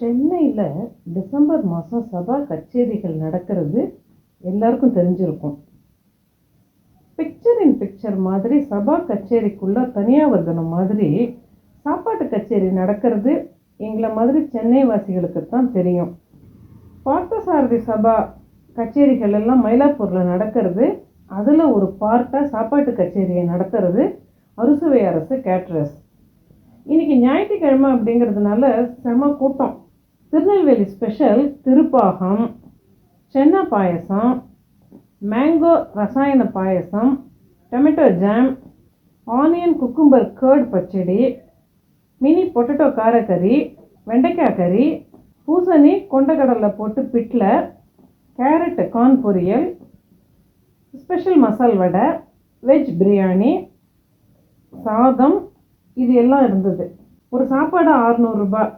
சென்னையில் டிசம்பர் மாதம் சபா கச்சேரிகள் நடக்கிறது எல்லாருக்கும் தெரிஞ்சிருக்கும். பிக்சர் இன் பிக்சர் மாதிரி சபா கச்சேரிக்குள்ள தனியாவர்தனம் மாதிரி சாப்பாட்டு கச்சேரி நடக்கிறது எங்களை மாதிரி சென்னை வாசிகளுக்கு தான் தெரியும். பார்த்தசாரதி சபா கச்சேரிகள் எல்லாம் மயிலாப்பூரில் நடக்கிறது. அதில் ஒரு பார்ட்டாக சாப்பாட்டு கச்சேரியை நடத்துறது அறுசுவை அரசு கேட்ரஸ். இன்னைக்கு ஞாயிற்றுக்கிழமை அப்படிங்கிறதுனால செம கூட்டம். திருநெல்வேலி ஸ்பெஷல் திருப்பாகம், சென்னா பாயசம், மேங்கோ ரசாயன payasam, tomato jam, onion cucumber curd pachadi, mini potato காரக்கறி, வெண்டைக்காய் கறி, பூசணி கொண்டக்கடலை போட்டு பிட்ல, கேரட் கார்ன் பொரியல், ஸ்பெஷல் மசால் வடை, வெஜ் பிரியாணி, சாதம், இது எல்லாம் இருந்தது. ஒரு சாப்பாடு 600 ரூபாய்.